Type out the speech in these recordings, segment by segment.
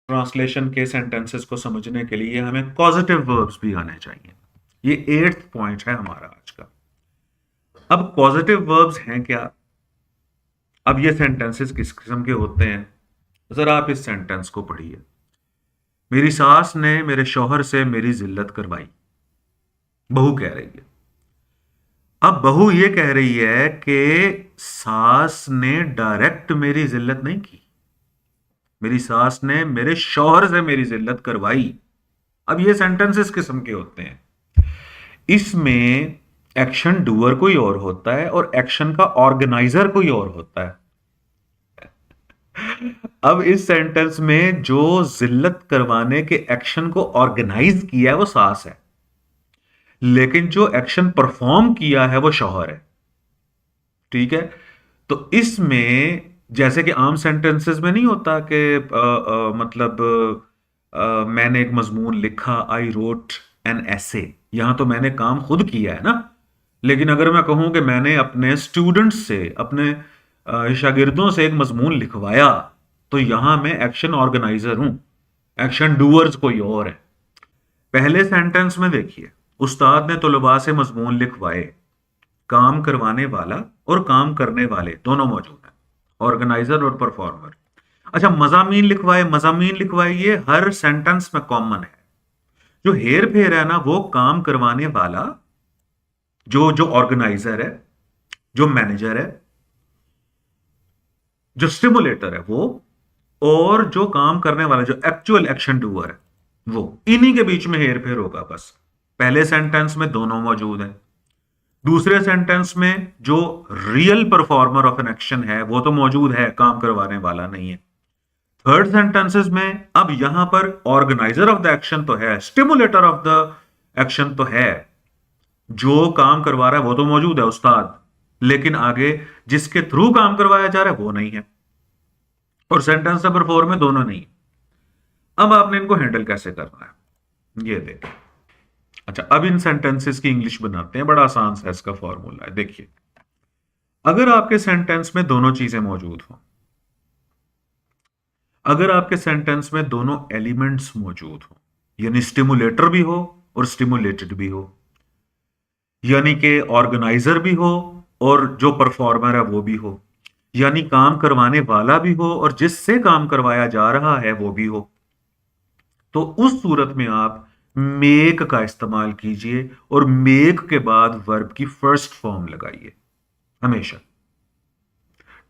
Translation के sentences को समझने के लिए हमें कॉजेटिव वर्ब्स भी आने चाहिए। ये 8th पॉइंट है हमारा आज का। अब पॉजिटिव वर्ब्स हैं क्या? अब ये सेंटेंसेस किस किस्म के होते हैं? जरा आप इस सेंटेंस को पढ़िए। मेरी सास ने मेरे शौहर से मेरी जिल्लत करवाई। बहू कह रही है। अब बहू ये कह रही है कि सास ने डायरेक्ट मेरी जिल्लत नहीं की, मेरी सास ने मेरे शौहर से मेरी जिल्लत करवाई। अब ये सेंटेंसेस किस्म के होते हैं। इसमें एक्शन डूअर कोई और होता है और एक्शन का ऑर्गेनाइजर कोई और होता है। अब इस सेंटेंस में जो जिल्लत करवाने के एक्शन को ऑर्गेनाइज किया है वो सास है, लेकिन जो एक्शन परफॉर्म किया है वो शौहर है। ठीक है। तो इसमें जैसे कि आम सेंटेंसेस में नहीं होता कि मतलब मैंने एक मजमून लिखा, आई रोट एन ऐसे, यहां तो मैंने काम खुद किया है ना। लेकिन अगर मैं कहूं कि मैंने अपने स्टूडेंट्स से, अपने शागिर्दों से एक मजमून लिखवाया, तो यहां मैं एक्शन ऑर्गेनाइजर हूं, एक्शन डूअर्स कोई और है। पहले सेंटेंस में देखिए, उस्ताद ने तलबा से मजमून लिखवाए। काम करवाने वाला और काम करने वाले दोनों मौजूद हैं, ऑर्गेनाइजर और परफॉर्मर। अच्छा, मजामीन लिखवाए, मजामीन लिखवाए ये हर सेंटेंस में कॉमन है। जो हेर फेर है ना, वो काम करवाने वाला, जो जो ऑर्गेनाइजर है, जो मैनेजर है, जो स्टिमुलेटर है वो, और जो काम करने वाला, जो एक्चुअल एक्शन डूअर है वो, इन्हीं के बीच में हेर फेर होगा बस। पहले सेंटेंस में दोनों मौजूद हैं। दूसरे सेंटेंस में जो real performer of an action है वो तो मौजूद है, काम करवाने वाला नहीं है। थर्ड सेंटेंसेस में अब यहां पर ऑर्गेनाइजर ऑफ द एक्शन तो है, स्टिमुलेटर ऑफ द एक्शन तो है, जो काम करवा रहा है वो तो मौजूद है, उस्ताद, लेकिन आगे जिसके थ्रू काम करवाया जा रहा है वो नहीं है। और सेंटेंस नंबर 4 में दोनों नहीं है। अब आपने इनको हैंडल कैसे करना है ये देखें। अच्छा, अब इन सेंटेंसेस की इंग्लिश बनाते हैं। बड़ा आसान सा इसका फॉर्मूला है, देखिए। अगर आपके सेंटेंस में दोनों चीजें मौजूद हो, अगर आपके सेंटेंस में दोनों एलिमेंट्स मौजूद हो, यानी स्टिमुलेटर भी हो और स्टिमुलेटेड भी हो, यानी कि ऑर्गेनाइजर भी हो और जो परफॉर्मर है वो भी हो, यानी काम करवाने वाला भी हो और जिससे काम करवाया जा रहा है वो भी हो, तो उस सूरत में आप मेक का इस्तेमाल कीजिए और मेक के बाद वर्ब की फर्स्ट फॉर्म लगाइए हमेशा।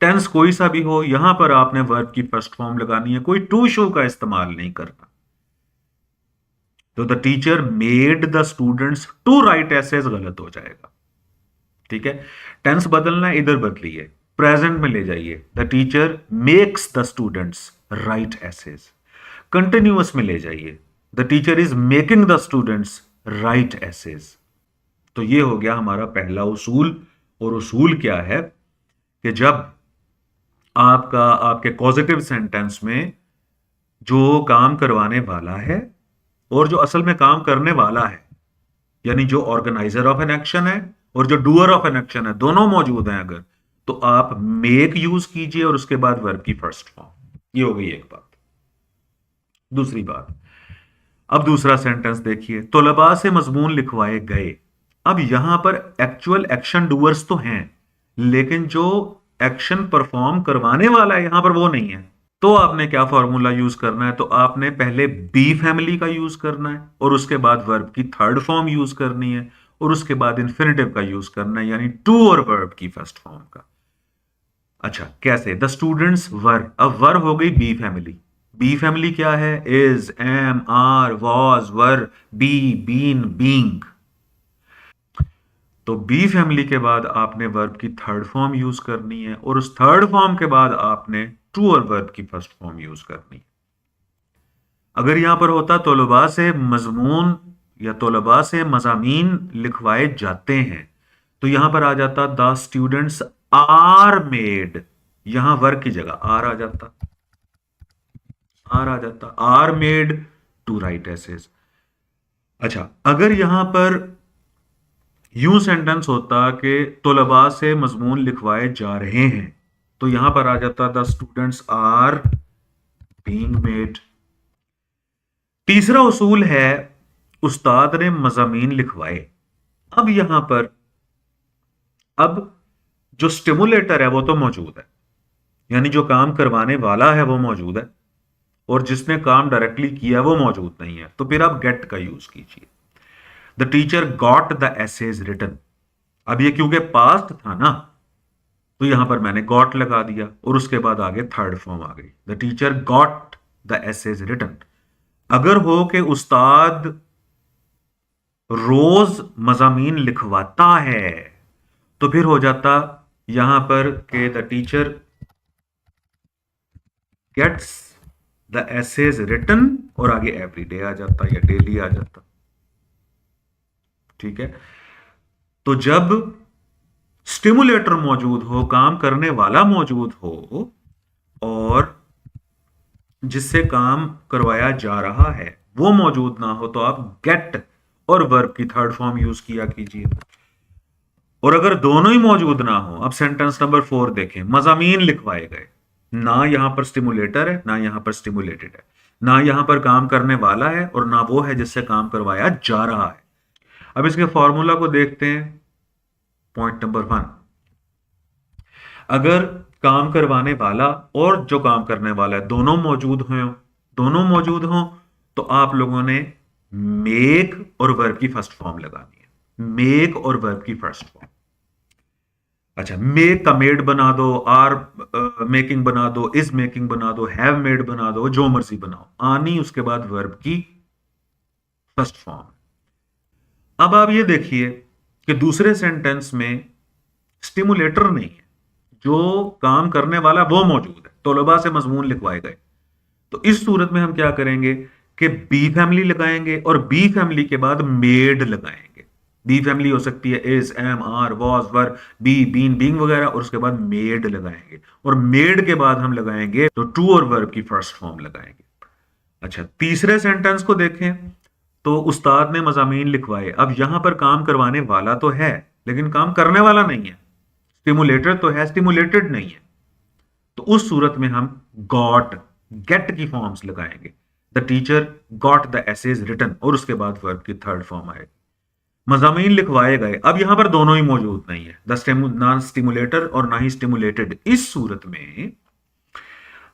टेंस कोई सा भी हो, यहां पर आपने वर्ब की फर्स्ट फॉर्म लगानी है, कोई टू शो का इस्तेमाल नहीं करना। तो the teacher made the students to write essays गलत हो जाएगा। ठीक है। टेंस बदलना है, इधर बदलिए, प्रेजेंट में ले जाइए। The teacher makes the students write essays. Continuous में ले जाइए, the teacher is making the students write essays. तो ये हो गया हमारा पहला उसूल। और उसूल क्या है कि जब आपका आपके पॉजिटिव सेंटेंस में जो काम करवाने वाला है और जो असल में काम करने वाला है, यानी जो ऑर्गेनाइजर ऑफ एन एक्शन है और जो डूअर ऑफ एन एक्शन है, दोनों मौजूद हैं अगर, तो आप मेक यूज कीजिए और उसके बाद वर्ब की फर्स्ट फॉर्म। ये हो गई एक बात। दूसरी बात, अब दूसरा सेंटेंस देखिए, तलबा से मजमून लिखवाए गए। अब यहां पर एक्चुअल एक्शन डूअर्स तो हैं, लेकिन जो एक्शन परफॉर्म करवाने वाला है यहां पर वो नहीं है। तो आपने क्या फॉर्मूला यूज करना है? तो आपने पहले बी फैमिली का यूज करना है और उसके बाद वर्ब की थर्ड फॉर्म यूज करनी है और उसके बाद इन्फिनेटिव का यूज करना है, यानी टू और वर्ब की फर्स्ट फॉर्म का। अच्छा, कैसे? द स्टूडेंट्स वर, अब वर हो गई बी फैमिली। बी फैमिली क्या है? Is, am, are, was, were, be, been, being. तो बी फैमिली के बाद आपने वर्ब की थर्ड फॉर्म यूज करनी है और उस थर्ड फॉर्म के बाद आपने टू और वर्ब की फर्स्ट फॉर्म यूज करनी है। अगर यहां पर होता तलबा से मजमून या तलबा से मजामीन लिखवाए जाते हैं, तो यहां पर आ जाता द स्टूडेंट्स आर मेड, यहां वर्ब की जगह आर आ जाता, आर आ जाता, are made to write essays. अच्छा, अगर यहां पर यूं सेंटेंस होता कि तलबा से मजमून लिखवाए जा रहे हैं, तो यहां पर आ जाता the students are being made. तीसरा उसूल है उस्ताद ने मज़ामीन लिखवाए। अब यहां पर अब जो स्टिमुलेटर है वो तो मौजूद है, यानी जो काम करवाने वाला है वो मौजूद है, और जिसने काम डायरेक्टली किया वो मौजूद नहीं है, तो फिर आप गेट का यूज कीजिए। The teacher got the essays written. अब ये क्योंकि पास्ट था ना, तो यहां पर मैंने गॉट लगा दिया और उसके बाद आगे थर्ड फॉर्म आ गई, the teacher got the essays written. अगर हो कि उस्ताद रोज मजामीन लिखवाता है, तो फिर हो जाता यहां पर के the teacher gets the essays written, और आगे एवरीडे आ जाता या डेली आ जाता। ठीक है, तो जब स्टिमुलेटर मौजूद हो, काम करने वाला मौजूद हो, और जिससे काम करवाया जा रहा है वो मौजूद ना हो, तो आप गेट और वर्ब की थर्ड फॉर्म यूज किया कीजिए। और अगर दोनों ही मौजूद ना हो, अब सेंटेंस नंबर 4 देखें, मजामीन लिखवाए गए, ना यहां पर स्टिमुलेटर है ना यहां पर स्टिमुलेटेड है, ना यहां पर काम करने वाला है और ना वो है जिससे काम करवाया जा रहा है। अब इसके फॉर्मूला को देखते हैं। पॉइंट नंबर 1, अगर काम करवाने वाला और जो काम करने वाला है दोनों मौजूद हों, तो आप लोगों ने मेक और वर्ब की फर्स्ट फॉर्म लगानी है। मेक और वर्ब की फर्स्ट फॉर्म। अच्छा, मेक का मेड बना दो, आर मेकिंग बना दो, इज मेकिंग बना दो, हैव मेड बना दो, जो मर्जी बनाओ, आनी उसके बाद वर्ब की फर्स्ट फॉर्म। अब आप ये देखिए कि दूसरे सेंटेंस में स्टिमुलेटर नहीं है, जो काम करने वाला वो मौजूद है, तलबा से मजमून लिखवाए गए। तो इस सूरत में हम क्या करेंगे कि बी फैमिली लगाएंगे और बी फैमिली के बाद मेड लगाएंगे। बी फैमिली हो सकती है is, am, are, was, were, be, been, being वगैरह, और उसके बाद मेड लगाएंगे, और मेड के बाद हम लगाएंगे तो टू और वर्ब की फर्स्ट फॉर्म लगाएंगे। अच्छा, तीसरे सेंटेंस को देखें तो उस्ताद ने मजामीन लिखवाए। अब यहां पर काम करवाने वाला तो है लेकिन काम करने वाला नहीं है, स्टिमुलेटर तो है, स्टिमुलेटेड नहीं है। तो उस सूरत में हम गॉट, गेट की फॉर्म्स लगाएंगे। The teacher got the essays written, और उसके बाद वर्ब की थर्ड फॉर्म आएगी। मजामीन लिखवाए गए, अब यहां पर दोनों ही मौजूद नहीं है, ना स्टिमुलेटर और ना ही स्टिमुलेटेड। इस सूरत में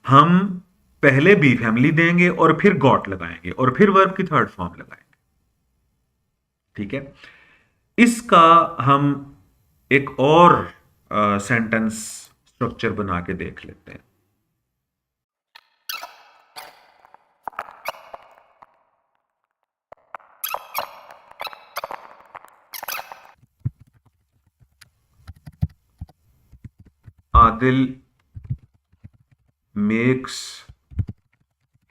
हम पहले बी फैमिली देंगे और फिर गॉट लगाएंगे और फिर वर्ब की थर्ड फॉर्म लगाएंगे। ठीक है, इसका हम एक और सेंटेंस स्ट्रक्चर बना के देख लेते हैं। Adil makes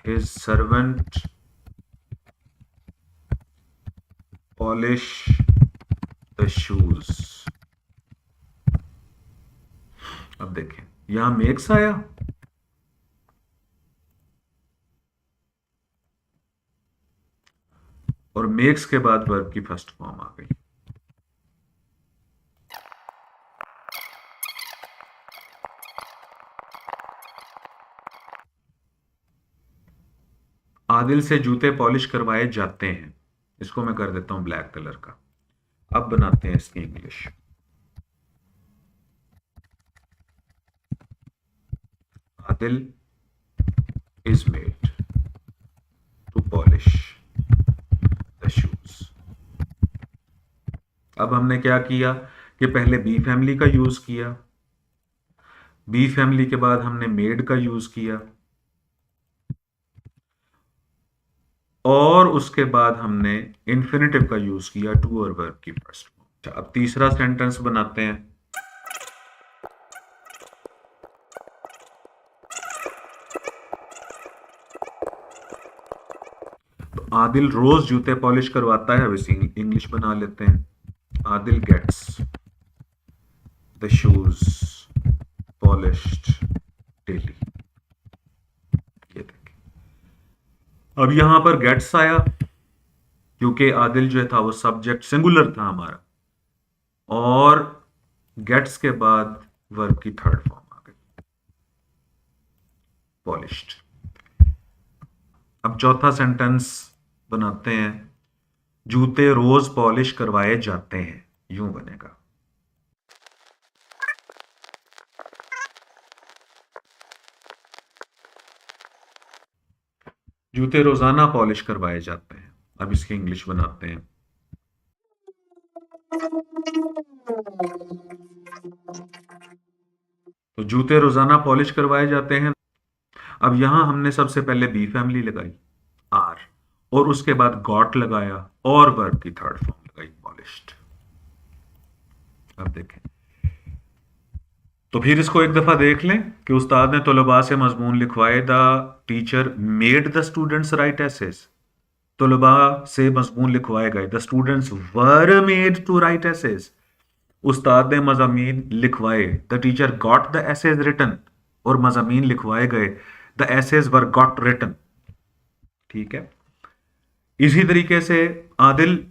his servant polish the shoes। अब देखें, यहां मेक्स आया और मेक्स के बाद वर्ब की फर्स्ट फॉर्म आ गई। आदिल से जूते पॉलिश करवाए जाते हैं, इसको मैं कर देता हूं ब्लैक कलर का। अब बनाते हैं इसकी English. Adil is made to polish the shoes. अब हमने क्या किया कि पहले बी फैमिली का यूज किया, बी फैमिली के बाद हमने मेड का यूज किया, और उसके बाद हमने इन्फिनेटिव का यूज किया टू और वर्ब की फर्स्ट फॉर्म। अच्छा, अब तीसरा सेंटेंस बनाते हैं। तो आदिल रोज जूते पॉलिश करवाता है, वैसे इंग्लिश बना लेते हैं। Adil gets the shoes polished daily. ये देखिए, अब यहां पर गेट्स आया क्योंकि आदिल जो था वो सब्जेक्ट सिंगुलर था हमारा, और गेट्स के बाद वर्ब की थर्ड फॉर्म आ गई, पॉलिश्ड। अब चौथा सेंटेंस बनाते हैं, जूते रोज पॉलिश करवाए जाते हैं, यूं बनेगा। जूते रोजाना पॉलिश करवाए जाते हैं। अब इसकी इंग्लिश बनाते हैं। तो जूते रोजाना पॉलिश करवाए जाते हैं। अब यहां हमने सबसे पहले बी फैमिली लगाई, आर, और उसके बाद गॉट लगाया और वर्ब की थर्ड फॉर्म लगाई, पॉलिश्ड। अब देखें, तो फिर इसको एक दफा देख लें कि उस्ताद ने तलबा से मजमून लिखवाए, the teacher made the students write essays. तलबा से मजमून लिखवाए गए, the students were made to write essays. उस्ताद ने मजामीन लिखवाए, the teacher got the essays written, और मजामीन लिखवाए गए, the essays were got written. ठीक है। इसी तरीके से आदिल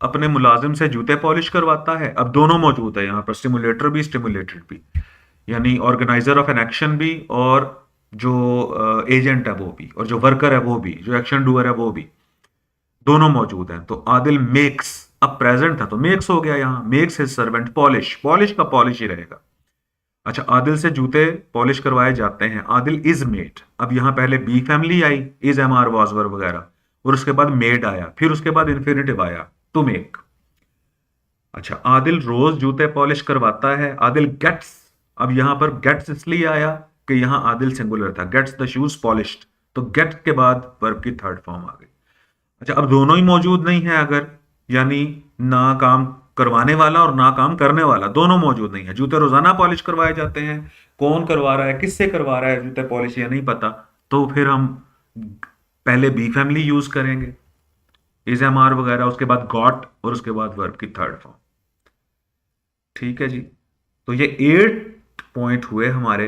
अपने मुलाजिम से जूते पॉलिश करवाता है। अब दोनों मौजूद है यहां पर, स्टिमुलेटर भी स्टिमुलेटेड भी, यानी ऑर्गेनाइजर ऑफ एन एक्शन भी, और जो एजेंट है वो भी, और जो वर्कर है वो भी, जो एक्शन डूअर है वो भी, दोनों मौजूद हैं। तो आदिल मेक्स, अब प्रेजेंट था तो मेक्स हो गया, यहां makes his servant polish, polish का पॉलिश ही रहेगा। अच्छा, आदिल से जूते पॉलिश करवाए जाते हैं, आदिल इज मेड। अब यहां पहले be family I, is, am, are, was, were वगैरह, और उसके बाद मेड आया, फिर उसके बाद इन्फिनिटिव आया, टू मेक। अच्छा, आदिल रोज जूते पॉलिश करवाता है, आदिल गेट्स। अब यहां पर गेट्स इसलिए आया कि यहां आदिल सिंगुलर था, गेट्स द शूज पॉलिश्ड, तो गेट के बाद वर्ब की थर्ड फॉर्म आ गई। अच्छा, अब दोनों ही मौजूद नहीं है अगर, यानी ना काम करवाने वाला और ना काम करने वाला, दोनों मौजूद नहीं है। जूते रोजाना पॉलिश करवाए जाते हैं, कौन करवा रहा है, किससे करवा रहा है जूते पॉलिश, ये नहीं पता, तो फिर हम पहले बी फैमिली यूज करेंगे, इज, एम, आर वगैरह, उसके बाद गॉट, और उसके बाद वर्ब की थर्ड फॉर्म। ठीक है जी। तो ये 8 पॉइंट हुए हमारे